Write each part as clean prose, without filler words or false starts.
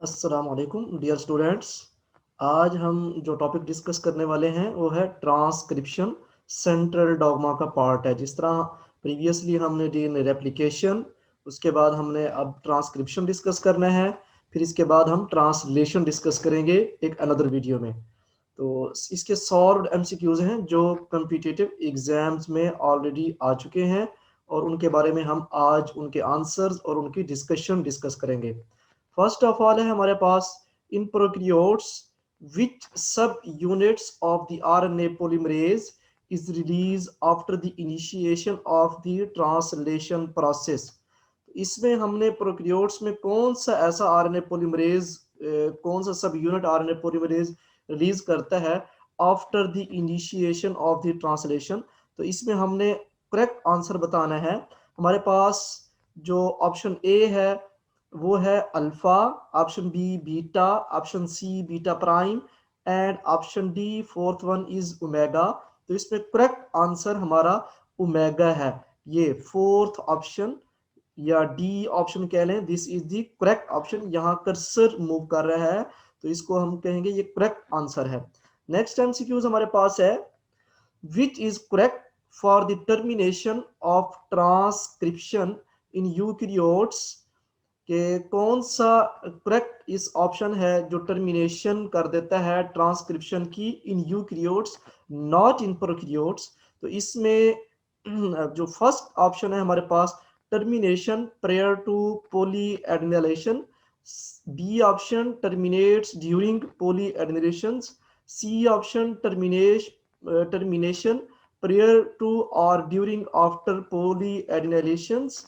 अस्सलाम वालेकुम dear students. आज हम जो टॉपिक डिस्कस करने वाले हैं वो है ट्रांसक्रिप्शन। सेंट्रल डॉगमा का पार्ट है। जिस तरह प्रीवियसली हमने डीएनए रेप्लिकेशन, उसके बाद हमने अब ट्रांसक्रिप्शन डिस्कस करना है, फिर इसके बाद हम ट्रांसलेशन डिस्कस करेंगे एक अनदर वीडियो में। तो इसके सॉल्व्ड एमसीक्यूज हैं जो कम्पिटिटिव एग्जाम्स में ऑलरेडी आ चुके हैं, और उनके बारे में हम आज उनके आंसर्स और उनकी डिस्कस करेंगे। फर्स्ट ऑफ ऑल है हमारे पास in prokaryotes which subunits of the RNA polymerase is released after the initiation of the translation process। इसमें हमने प्रोकैरियोट्स में कौन सा ऐसा आरएनए पॉलीमरेज, कौन सा सब यूनिट आरएनए पॉलीमरेज रिलीज करता है after the initiation of the translation. तो इसमें हमने करेक्ट आंसर बताना है। हमारे पास जो ऑप्शन ए है वो है alpha, option B beta, option C beta prime and option D fourth one is omega. तो इसमें करेक्ट आंसर हमारा ओमेगा है। ये फोर्थ ऑप्शन या डी ऑप्शन कह लें, this is the correct option. यहाँ कर्सर मूव कर रहा है तो इसको हम कहेंगे ये करेक्ट आंसर है। नेक्स्ट एमसीक्यूज हमारे पास है which is correct for the termination of transcription in eukaryotes। कि कौन सा करेक्ट इस ऑप्शन है जो टर्मिनेशन कर देता है ट्रांसक्रिप्शन की in eukaryotes, not in prokaryotes. तो इसमें जो फर्स्ट ऑप्शन है हमारे पास termination prior to polyadenylation, B option terminates during polyadenylation, C option termination prior to or during after polyadenylations,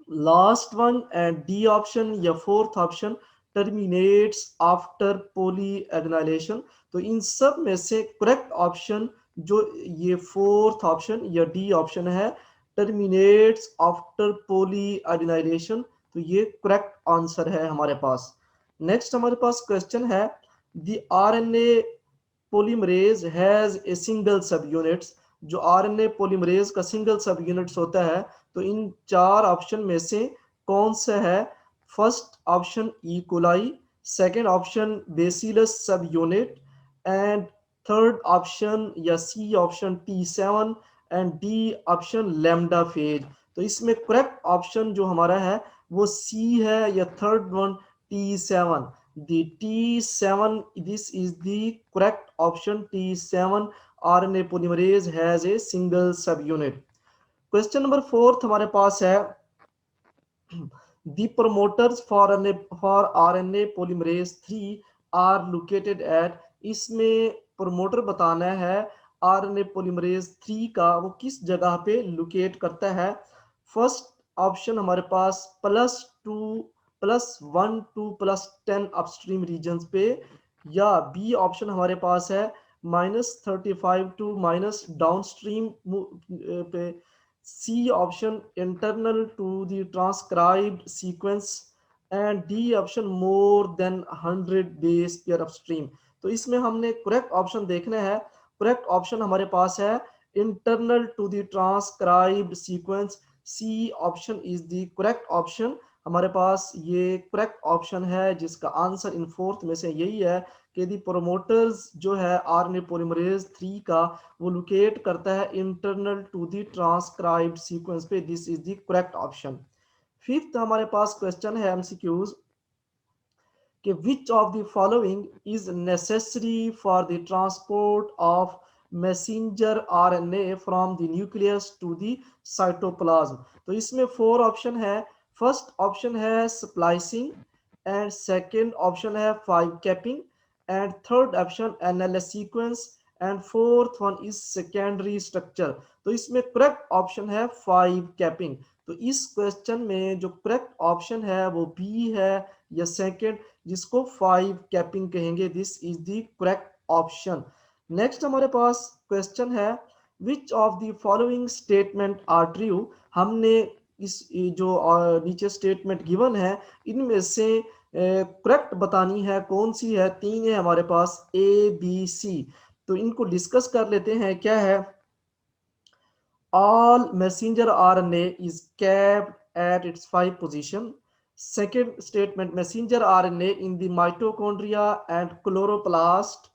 last one and D option या fourth option terminates after polyadenylation. तो इन सब में से correct option जो ये fourth option या D option है, टर्मिनेट्स आफ्टर पोलीएडिनाइलेशन। तो ये करेक्ट आंसर है हमारे पास। नेक्स्ट हमारे पास क्वेश्चन है the RNA polymerase has a single सब यूनिट्स। जो आरएनए पोलीमरेज का सिंगल सब यूनिट्स होता है, तो इन चार ऑप्शन में से कौन सा है? First option E coli, second option Bacillus सब यूनिट, एंड थर्ड ऑप्शन या C option T7 and D option lambda phage. तो इसमें करेक्ट ऑप्शन जो हमारा है वो सी है या third one T7। the T7, this is the correct option, T7 RNA polymerase has a single subunit। Question number fourth हमारे पास है the promoters for RNA polymerase 3 are located at। इसमें प्रमोटर बताना है आरएनए पोलीमरेज 3 का वो किस जगह पे लोकेट करता है। फर्स्ट ऑप्शन हमारे पास +2 +1 टू +10 अपस्ट्रीम रीजन्स पे, या बी ऑप्शन हमारे पास है -35 टू माइनस डाउनस्ट्रीम पे, C option internal to the transcribed sequence, and D option more than 100 base pair upstream. तो इसमें हमने करेक्ट ऑप्शन देखना है। करेक्ट ऑप्शन हमारे पास है internal to the transcribed sequence, C option is the correct option. हमारे पास ये करेक्ट ऑप्शन है जिसका आंसर इन फोर्थ में से यही है कि दी प्रोमोटर्स जो है आरएनए पॉलीमरेज 3 का वो लोकेट करता है internal to the transcribed sequence पे। This is the correct option. Fifth हमारे पास क्वेश्चन है एमसीक्यूज कि which of the following is necessary for the transport of messenger RNA from the nucleus to the cytoplasm। तो इसमें four option है। First option है splicing, and second option है 5 capping, and third option NLS sequence, and fourth one is secondary structure. तो इसमें correct option है 5 capping. तो इस क्वेश्चन में जो करेक्ट ऑप्शन है वो बी है या सेकंड, जिसको 5 कैपिंग कहेंगे। This is the correct option. Next हमारे पास क्वेश्चन है which of the following statement are true. हमने इस जो नीचे स्टेटमेंट गिवन है इनमें से करेक्ट बतानी है कौन सी है। तीन है हमारे पास ए बी सी, तो इनको डिस्कस कर लेते हैं। क्या है? all messenger RNA is kept at its 5 position, Second statement, messenger RNA in the mitochondria and chloroplast.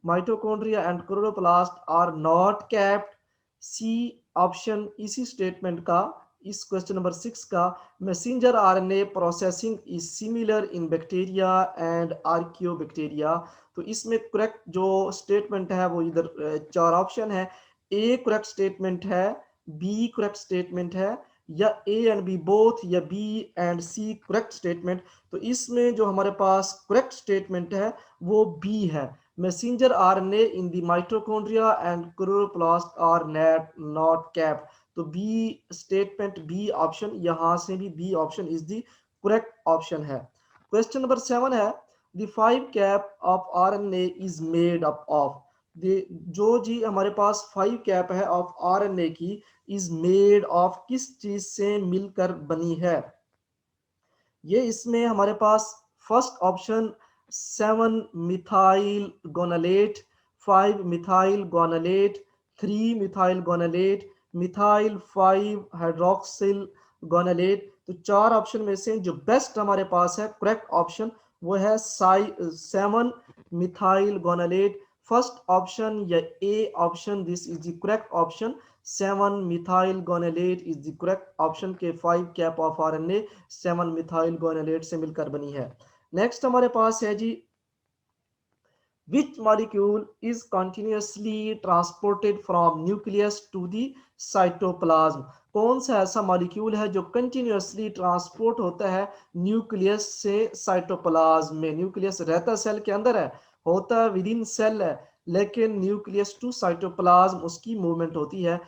Mitochondria and chloroplast are not capped. C option इसी स्टेटमेंट का, इस क्वेश्चन नंबर 6 का, messenger RNA processing is similar in bacteria and archaebacteria. तो इसमें correct जो statement है वो इधर चार ऑप्शन है, ए करेक्ट स्टेटमेंट है, बी करेक्ट स्टेटमेंट है, या ए एंड बी बोथ, या B and C correct statement. तो इसमें जो हमारे पास करेक्ट स्टेटमेंट है वो बी है, messenger RNA in the mitochondria and chloroplast are not capped. तो बी स्टेटमेंट, बी ऑप्शन, यहां से भी B option is the correct option है। क्वेश्चन नंबर 7 है, the 5 cap of RNA is made up of. जो जी हमारे पास 5 कैप है ऑफ आरएनए की, इज मेड ऑफ किस चीज से मिलकर बनी है। ये इसमें हमारे पास first option 7 methyl गोनालेट, 5 methyl गोनालेट, 3 methyl गोनालेट, methyl 5 hydroxyl गोनालेट। तो चार ऑप्शन में से जो बेस्ट हमारे पास है करेक्ट ऑप्शन वो है 7 मिथाइल गोनालेट। फर्स्ट ऑप्शन या A option, this is the correct option. 7 methyl guanylate is the correct option के 5 cap of RNA 7 methyl guanylate से मिलकर बनी है। नेक्स्ट हमारे पास है जी, which molecule is continuously transported from nucleus to the cytoplasm। कौन सा ऐसा मॉलिक्यूल है जो कंटिन्यूसली ट्रांसपोर्ट होता है न्यूक्लियस से साइटोप्लाज्म में। न्यूक्लियस रहता सेल के अंदर है, होता विद इन सेल है, लेकिन न्यूक्लियस टू साइटोप्लाज्म उसकी मूवमेंट होती है।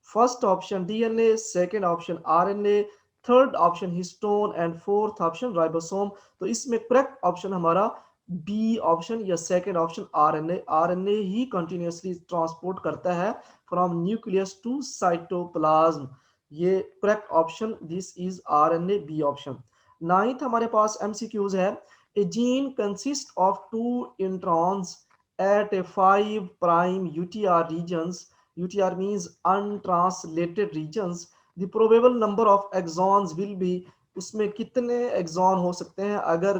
First option DNA, second option RNA, third option histone and fourth option ribosome. तो इसमें करेक्ट ऑप्शन हमारा बी ऑप्शन या सेकंड ऑप्शन आरएनए। आरएनए ही कंटिन्यूसली ट्रांसपोर्ट करता है फ्रॉम न्यूक्लियस टू साइटोप्लाज्म। ये correct option, this is RNA, B option. Ninth हमारे पास एमसीक्यूज है, a gene consist of 2 introns at a 5 prime UTR regions, UTR means untranslated regions, the probable number of exons will be। उसमें कितने axon हो सकते हैं अगर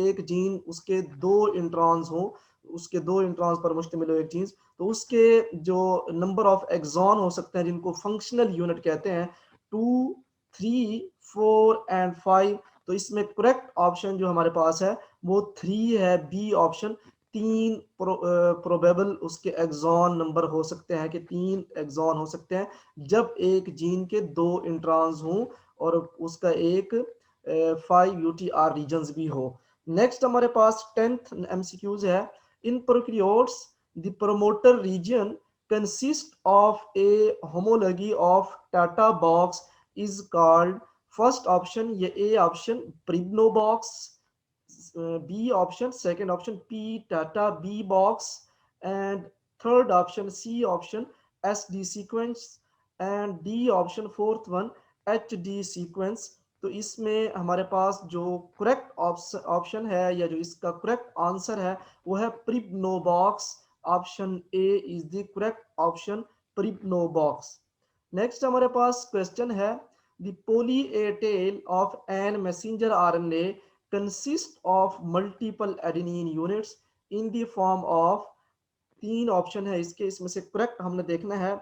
एक जीन उसके 2 इंट्रॉन्स हो, उसके 2 इंट्रॉन्स पर मुश्तमिल हो एक जीन, तो उसके जो नंबर ऑफ एक्सॉन हो सकते हैं जिनको फंक्शनल यूनिट कहते हैं 2, 3, 4 एंड 5। तो इसमें करेक्ट ऑप्शन जो हमारे पास है वो 3 है, बी ऑप्शन। 3 प्रोबेबल उसके एक्सॉन नंबर हो सकते हैं कि 3 एक्सॉन हो सकते हैं जब एक जीन के 2 इंट्रॉन्स हों और उसका एक 5 यूटीआर रीजन्स भी हो। नेक्स्ट हमारे पास 10th एमसीक्यूज है, in prokaryotes the promoter region consist of a homology of TATA box is called. First option ये A option Pribnow box, B option, second option P Tata B box, and third option C option SD sequence, and D option fourth one HD sequence। तो इसमें हमारे पास जो correct option है या जो इसका correct answer है वो है Pribnow box. Option A is the correct option, Pribnow box. Next हमारे पास क्वेश्चन है, the poly A tail of an messenger RNA consist of multiple adenine units in the form of। 3 option है इसके, इसमें से करेक्ट हमने देखना है,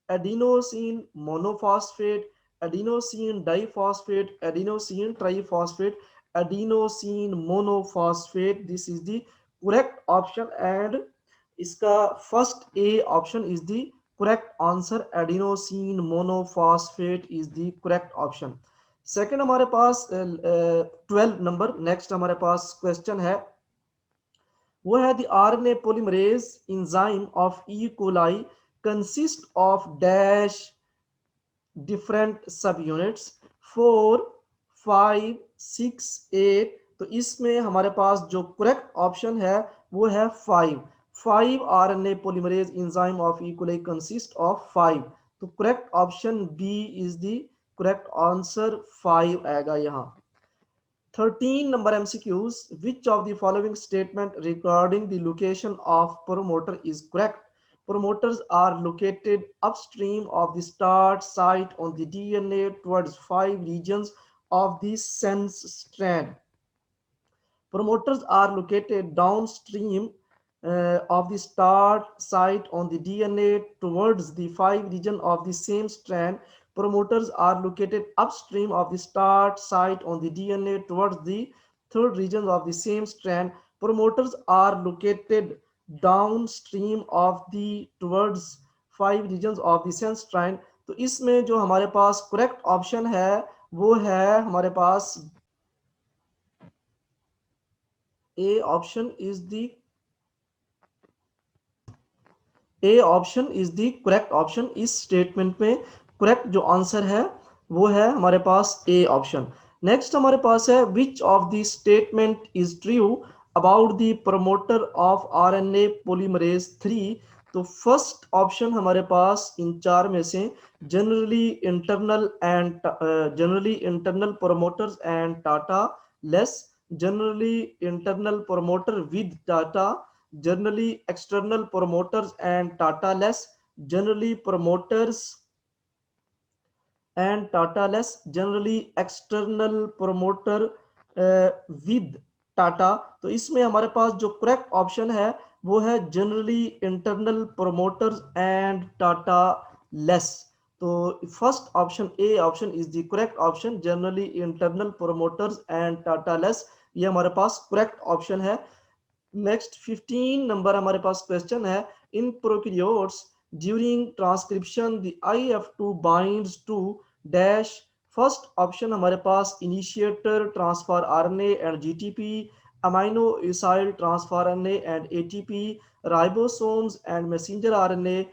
adenosine monophosphate, adenosine diphosphate, adenosine triphosphate, adenosine monophosphate. This is the correct option and इसका first A option is the correct answer, adenosine monophosphate is the correct option. Second हमारे पास 12 नंबर, नेक्स्ट हमारे पास question है वो है, the RNA polymerase enzyme of E coli consist of dash different सब units 4, 5, 6, 8। तो इसमें हमारे पास जो करेक्ट ऑप्शन है वो है 5 RNA polymerase enzyme of E coli consist of 5। तो correct option B is the correct answer, 5 आएगा यहाँ। 13 number MCQs, which of the following statement regarding the location of promoter is correct? Promoters are located upstream of the start site on the DNA towards 5 regions of the sense strand. Promoters are located downstream of the start site on the DNA towards the 5 region of the same strand. Promoters are located upstream of the start site on the DNA towards the third region of the same strand. Promoters are located downstream of the towards 5 regions of the same strand. तो इसमें जो हमारे पास correct option है वो है हमारे पास A option is the correct option. इस स्टेटमेंट में करेक्ट जो आंसर है वो है हमारे पास ए ऑप्शन। नेक्स्ट हमारे पास है which of the statement is true about the promoter of RNA polymerase 3। तो फर्स्ट ऑप्शन हमारे पास इन चार में से generally internal promoters and TATA less, generally internal promoter with data, generally external promoters and data less, generally promoters and data less, generally external promoter with Tata. तो इसमें हमारे पास जो correct option है वो है generally internal promoters and TATA less. तो first option A option is the correct option, generally internal promoters and TATA less, ये हमारे पास करेक्ट ऑप्शन है। नेक्स्ट 15 नंबर हमारे पास क्वेश्चन है in prokaryotes during transcription the IF2 binds to dash. First option हमारे पास initiator transfer RNA and GTP, amino acid transfer RNA and ATP, ribosomes and messenger RNA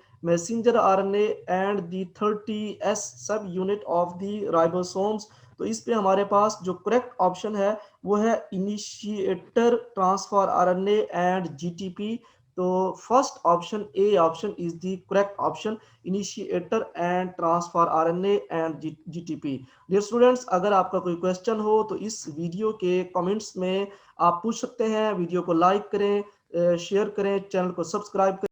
and the 30S सब unit of the ribosomes. तो इस पे हमारे पास जो correct option है वो है initiator transfer RNA and GTP. तो first option A option is the correct option, initiator and transfer RNA and GTP. Dear students, अगर आपका कोई क्वेश्चन हो तो इस वीडियो के कमेंट्स में आप पूछ सकते हैं। वीडियो को लाइक करें, शेयर करें, चैनल को सब्सक्राइब करें।